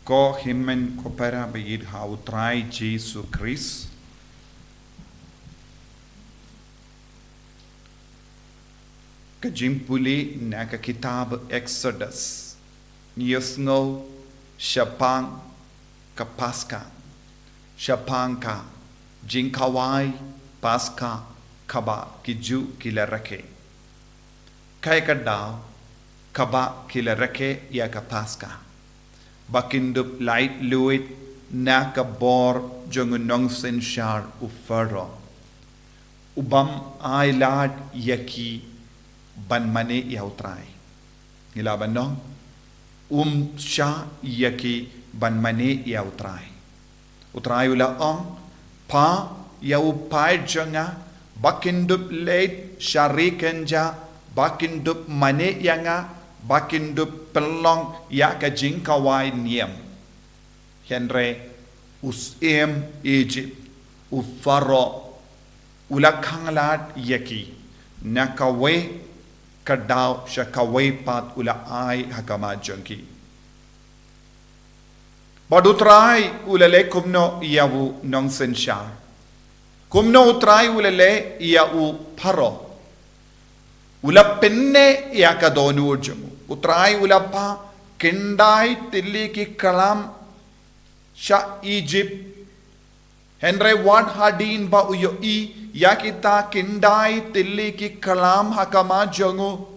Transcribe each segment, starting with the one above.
Ko himen ko para bayid ha utray Jesu Christ. Kajimpuli na ka kitab Exodus. Niyos ngo syapang ka Paska. Syapang ka jingkawai Paska kaba kiju kilarake. Kaya kadaw kaba kilarake ya ka Paska. Bakindup light luit na kabor jongunong sensyar ufaro. Ubam ay lad yaki banmane yautray. Ngilaban nong? Siya yaki banmane yautray. Utray ula ong pa yaupay jonga bakindup light syarikan ja bakindup mane yanga bakindup pelong ya ka jingkawai niam. Henry usem Egypt ufaro ulakhanglad yaki nakawe kadaw siya kawe pat ula ay hakama jangki. Badutray ulale kumno iyawu nong sensya. Kumno utray ulale iyawu paro. Ula penne ya ka donu urjamu. Utray ulapa kendai tilli ki kalam sha Egypt. Henry what hadin ba uyo i ya kita kendai tilli ki kalam hakama jangu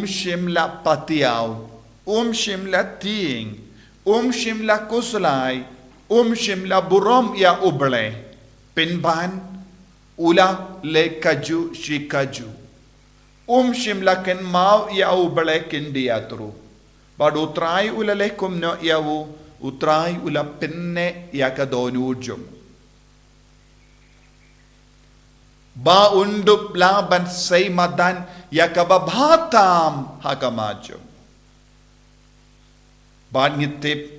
shimla patiaw, shimla tiing, shimla kuslay, shimla burom ya uble. Pinban ula le kaju shikaju. Shimla ken mau yau bale ken diatru. Bad utray ulale kumno yawu utray ula penne yakadonu ujum. Ba undup laban say madan yakababhatam hakamajum. Bad ngitip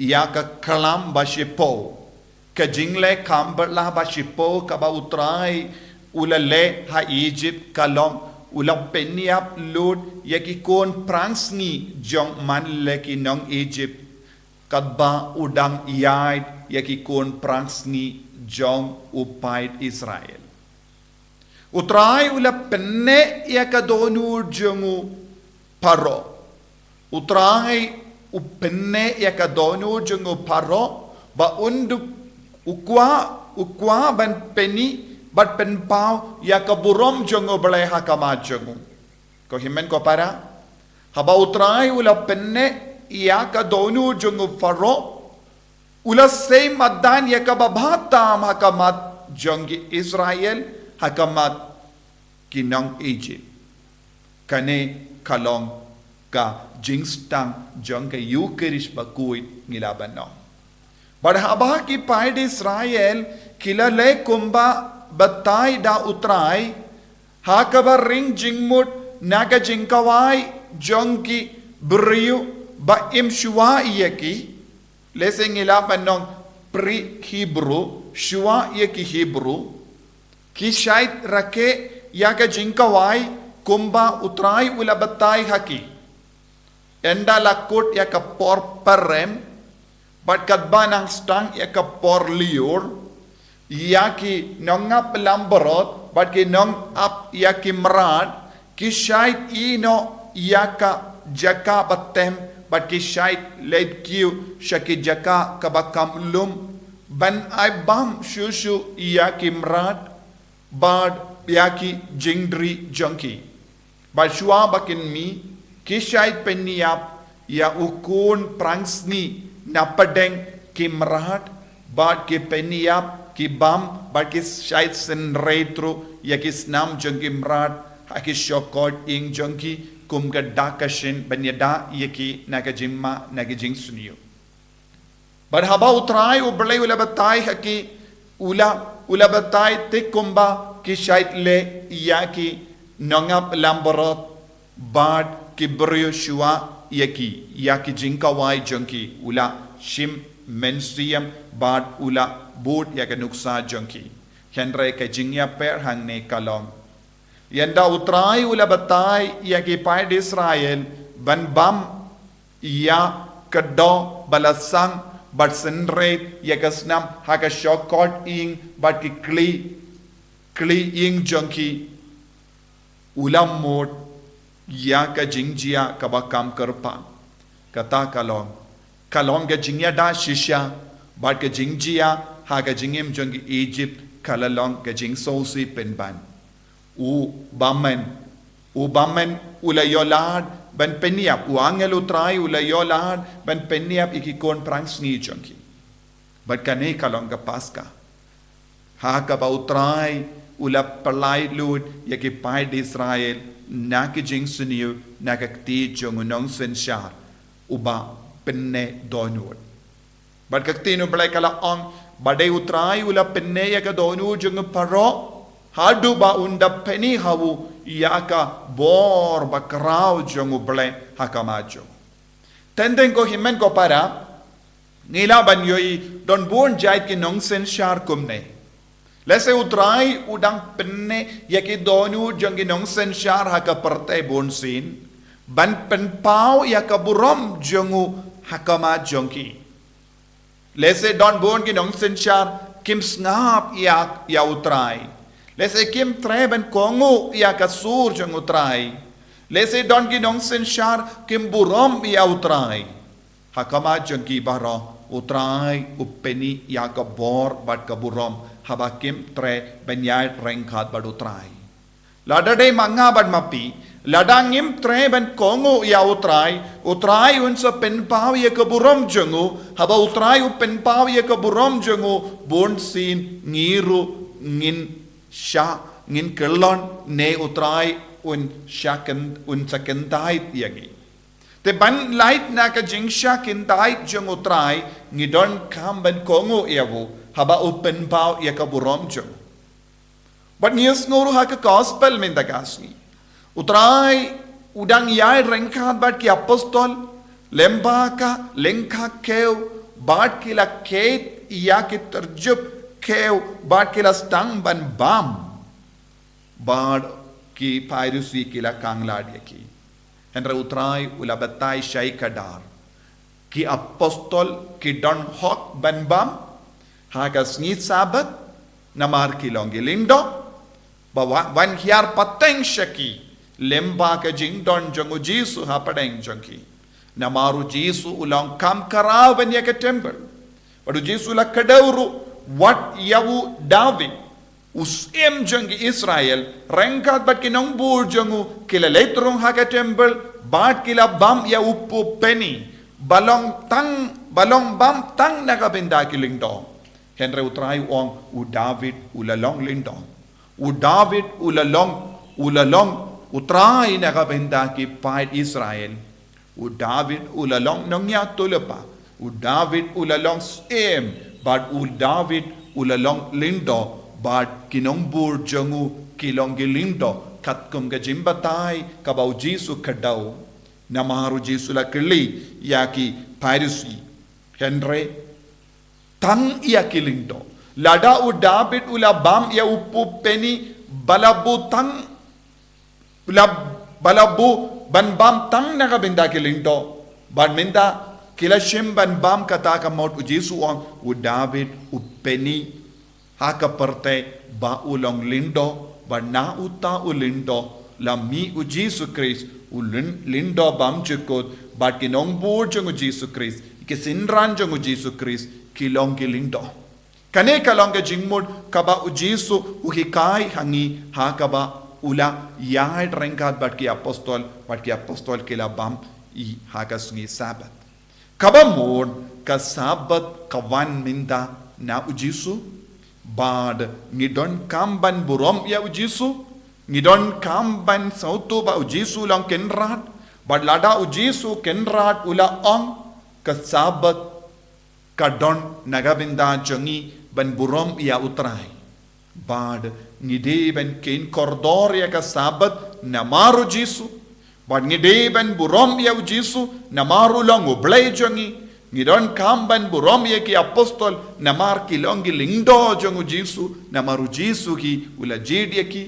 yaka kalam bashipo. Kajingle kamberla bashipo kaba utray ulale ha Egypt kalom ulang peniap lud yakikon prangsni jong manleki nong Egypt kadba udang iyay yakikon prangsni jong upait Israel. Utray ula penne yakadonu jongu paro. Utray upenne yakadonu jongu paro ba undup ukwa ban peni bat penpau ya kaburom jongo balai hakama jongo. Ko himen ko para haba utray ula penne ya ka donu jongo faro ula say madan ya kababhatam hakamat jongi Israel hakamat kinang Egypt. Kane kalong ka jingstang jong ka Eucharist bakuit ngilaban no. Badhaba ki paid Israel kilale kumba batay da utray hakabar ring jingmut naga jingkawai jongki beriu ba imshua yaki leseng ilapan nong pre Hebrew shua yaki Hebrew kishait rake yaga jingkawai kumba utray ula batay haki enda lakut yaka por parem bat kadba nang stang yaka por liur yaki nong ap lamborot bat ki nong ap yaki mrad ki shait ino yaka jaka batem bat ki shait led kiu shaki jaka kabakam lum ban ay bam shushu yaki mrad bad yaki jingdri junkie bat shua bakin mi ki shait peniyap ya ukun prangsni napadeng ki mrad bad ki peniyap ki bam bat ki shait sen retro ya ki snam junkie mrad haki shokod ing junkie kum ka dakashin banyada yaki nagajimma nagajing suniyo but haba utray ublay ula batay haki ula batay te kumba ki shait le yaki nongap lamborot bad ki brio shua yaki jinkawai junkie ula shim mensiam bad ula bud yaka nuksa junkie henry ka jingya per hang ne kalong yanda utray ula batay yaki paid Israel ban bam ya kado balasang but senrate yakasnam haka shokot ing but ki kli ing junkie ulam mod yaka jingjia kabakam karpa kata kalong ga jingya da shisha but ka jingjia haka jingim junkie Egypt kalalong ka jing sosi penban u bamen ulayolad ban peniap u angel utrai ulayolad ban peniap ikikon prang sni junkie but kane kalong ga paska haka ba utrai ula palai lud yaki pai di Israel naki jing suniu nakakti jung unong senshar uba penne donut but kakti no blai kala ong badai utrai ula penne yaka donu jung paro hadu ba unda penny hawu yaka bor bakrau jung blai hakamajo tenden ko himen ko para ngila ban yoi don bon jait ki nong senshar kumne lese utrai udang penne yaki donu jung nong senshar haka parte bonsin ban pen pau yaka burom jungu hakama jongki lese don bon ki nong senshar kim snap ya utrai lese kim treben kongu yaka sur jung utrai lese don ki nong senshar kim burom ya utrai hakama jongki baro utrai upeni yaka bor bat kaburom habakim tre benyai rengkat bad utrai ladade manga bad mapi ladangim tre ben kongo ya utrai unsa pen paw ye kaburom jungu haba utrai u pen paw ye kaburom jungu bon sin ngiru ngin sha ngin kelon ne utrai un shaken un sakendai yagi te ban light na ka jingsha kindai jung utrai ngidon kam ben kongo yavu haba open pau ya kaburom jung but nias nguru ha ka gospel min da gasni utrai udang yai rengkat bat ki apostol lembaka lengka keu bat ki la ket ya ki terjup keu bat ki la stang ban bam bad ki piracy ki la kanglad yaki henra utrai ula batai shai kadar ki apostol ki don hok ban bam haka snit sabat namar kilongi lindo bawa wan hiar pateng shaki lemba ka jingdon jongu jisu hapadeng jongi namaru jisu ulang kam karaw ben yaka temple wadu jisu la kadawru wat yawu david usem jongi Israel rengkat bat kinong bur jongu kila letrong haka temple bat kila bam ya uppu penny balong bam tang nakabenda kilingdo henre utrai ong u David ulalong lindo u David ulalong utrai nakabenda ki pait Israel u David ulalong nongya tulapa u David ulalong em but u David ulalong lindo but kinombur jangu kilongi lindo katkum ga jimbatai kabau jisu kadau namaru jisu la kili yaki piracy henre tang ya kilindo lada u David ula bam ya uppu penny balabu tang balabu ban bam tang nakabenda kilindo ban minda kilashim ban bam kata ka mot u jisu on u David u penny haka parte ba ulong lindo ba na uta u lindo la mi u jisu Christ u lindo bam chukot ba kinong bur jong u jisu Christ ke sinran jong u jisu Christ kilong kilindo kane kalong ke jingmod kaba u jisu u hikai hangi hakaba ula yai rengkat bat ki apostol kila bam I hakas ngi sabat kaba mod ka sabat kawan minda na u jisu bad ngidon kamban burom ya u jisu ngidon kamban sautu ba u jisu long kenrat bad lada u jisu kenrat ula ong ka sabat kadon nagabinda jongi ban burom ya utrai bad ngide ban ken kordor ya ka sabat namaru jisu bad ngide ban burom ya u jisu namaru long ublay jongi ngidon kamban burom ye ki apostol namar ki longi lindo jongu jisu namaru jisu ki ula jidi ki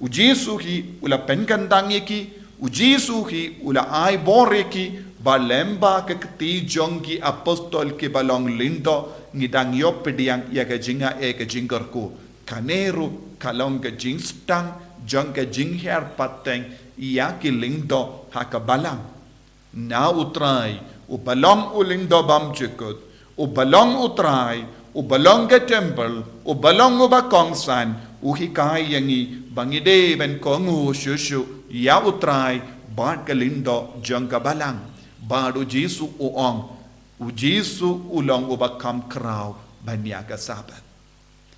u jisu ki ula penkandang ye ki u jisu ki ula ai bor ye ki Balemba ke keti jongki apostol ki balong lindo ngidang yo pediang ya ke jinga ke jinggerku kaneru kalong ke jingstang jong ke jingher pateng ya ki lindo haka balang na utrai u balong u lindo bam jekut u balong utrai u balong ke temple u balong u bakongsan u hikai yangi bangide ben kongu shushu ya utrai bad ke lindo jong ke balang baru Jesu uong, Jesu ulang ubakam kraw banya ka sabat.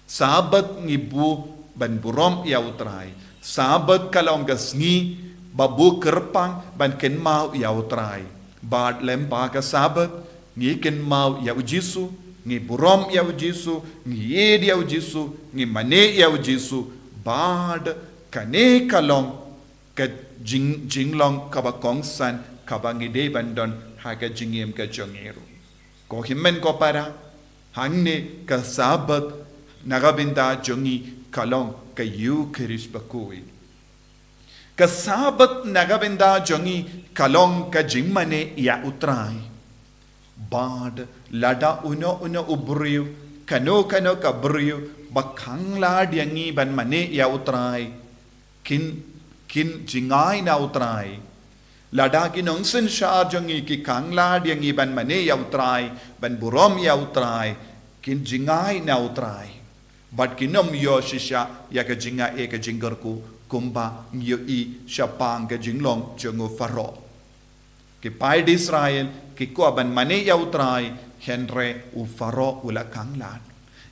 Sabat ngibu ban burom ya utrai. Sabat kalong gasngi babu kerpang ban ken mau ya utrai. Bad lempa ka sabat ngi ken mau ya Jesu, ngi burom ya Jesu, ngi yed ya Jesu, ngi mane ya Jesu. Bad kane kalong ka jinglong kabakongsan kabangi de bandon haga jingiem ka jongeru ko himmen ko para hangne ka sabat nagabinda jongi kalong ka eucharis bakui ka sabat nagabinda jongi kalong ka jingmane ya utrai bad lada uno ubriu kano ka briu bakhang lad yangi ban mane ya utrai kin jingai na utrai Ladaki nongsen syar jongi ki kangla yang iban mane ya utrai ban burom ya utrai kin jingai na utrai bat kinom yo shisha ya ka jinga ka jingarku kumba yo i syapang ka jinglong jongo faro ki pai di Israel ki ko ban mane ya utrai henre u faro ula kangla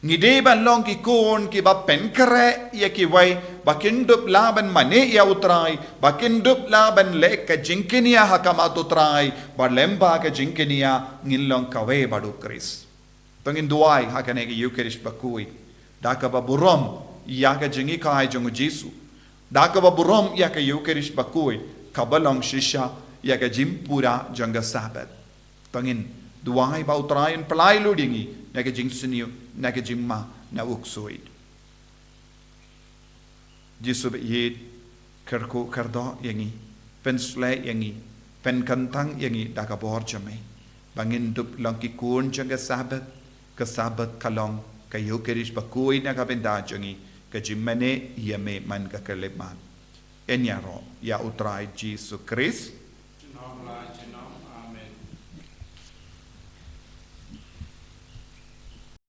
ngide ban long ki kon ki ba pen kare ya ki wai bakindup laban mane ya utrai bakindup laban le ka jinkinia hakamat utrai ba lemba ka jinkinia ngilong kawe badu kris tongin duai hakane ki eucharis bakui daka ba burom ya ka jingi kai jongu Jesu daka ba burom ya ka eucharis bakui kabalong shisha ya ka jimpura janga sabat tongin duai ba utrain pelai ludingi na ka jingsuniu na ka jingma na uksuid Jesu yed kerku kerdo yangi pen slay yangi pen kantang yangi daka bor jame bangin dup lang ki kun janga sabat ka sabat kalong ka eucharis bakui na ka benda jangi ka jimmane yame man ka keleman enyaro ya utrai Jesu Christ